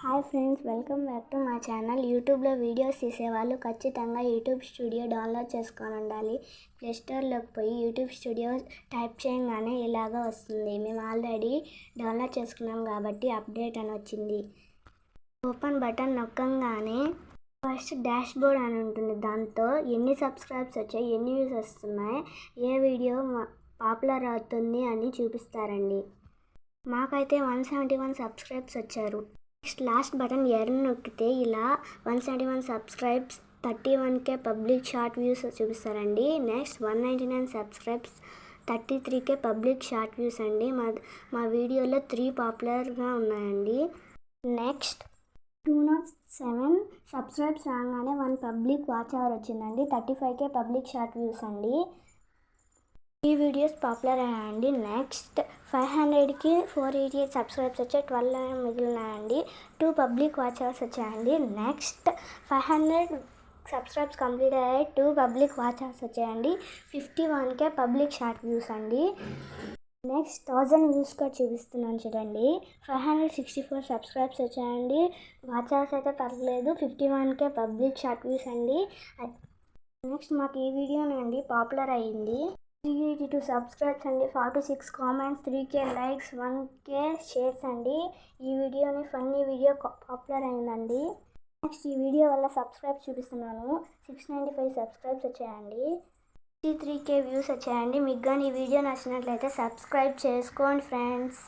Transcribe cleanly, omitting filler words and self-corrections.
Hi friends, welcome back to మా channel. యూట్యూబ్లో videos తీసేవాళ్ళు ఖచ్చితంగా యూట్యూబ్ స్టూడియో డౌన్లోడ్ చేసుకొని ఉండాలి. ప్లేస్టోర్లోకి పోయి యూట్యూబ్ స్టూడియో టైప్ చేయగానే ఇలాగ వస్తుంది. మేము ఆల్రెడీ డౌన్లోడ్ చేసుకున్నాం కాబట్టి అప్డేట్ అని వచ్చింది. ఓపెన్ బటన్ నొక్కంగానే ఫస్ట్ డాష్ బోర్డ్ అని ఉంటుంది. దాంతో ఎన్ని సబ్స్క్రైబ్స్ వచ్చాయి, ఎన్ని వ్యూస్ వస్తున్నాయి, ఏ వీడియో పాపులర్ అవుతుంది అని చూపిస్తారండి. మాకైతే 171 సబ్స్క్రైబ్స్ వచ్చారు. నెక్స్ట్ లాస్ట్ బటన్ ఎర్న్ నొక్కితే ఇలా 171 subscribes 31K public short views చూపిస్తారండి. Next 199 subscribes 33K public short views అండి. మా వీడియోలో 3 పాపులర్గా ఉన్నాయండి. నెక్స్ట్ 207 సబ్స్క్రైబ్స్ రాగానే 1 పబ్లిక్ వాచ్ అవర్ వచ్చిందండి. 35K పబ్లిక్ షార్ట్ వ్యూస్ అండి. ఈ వీడియోస్ పాపులర్ అయ్యాయండి. నెక్స్ట్ 500కి 488 సబ్స్క్రైబ్స్ వచ్చాయి. 12 మిగిలినాయండి. 2 పబ్లిక్ వాచ్ అవర్స్ వచ్చాయండి. నెక్స్ట్ 500 సబ్స్క్రైబ్స్ కంప్లీట్ అయ్యాయి. 2 పబ్లిక్ వాచ్ అవర్స్ వచ్చాయండి. 51K పబ్లిక్ షార్ట్ వ్యూస్ అండి. నెక్స్ట్ 1000 వ్యూస్ కూడా చూపిస్తున్నాను చూడండి. 564 సబ్స్క్రైబ్స్ వచ్చాయండి. వాచ్ అవర్స్ అయితే పర్లేదు. 51K పబ్లిక్ షార్ట్ వ్యూస్ అండి. నెక్స్ట్ మాకు ఈ వీడియోనండి పాపులర్ అయ్యింది. 382 సబ్స్క్రైబ్స్ అండి, 46 comments, 3K likes, 1K shares అండి. ఈ వీడియోని ఫన్నీ వీడియో పాపులర్ అయిందండి. నెక్స్ట్ ఈ వీడియో వల్ల సబ్స్క్రైబ్స్ చూపిస్తున్నాను. 695 సబ్స్క్రైబ్స్ వచ్చాయండి. 53K వ్యూస్ వచ్చాయండి. మీకు కానీ ఈ వీడియో నచ్చినట్లయితే సబ్స్క్రైబ్ చేసుకోండి ఫ్రెండ్స్.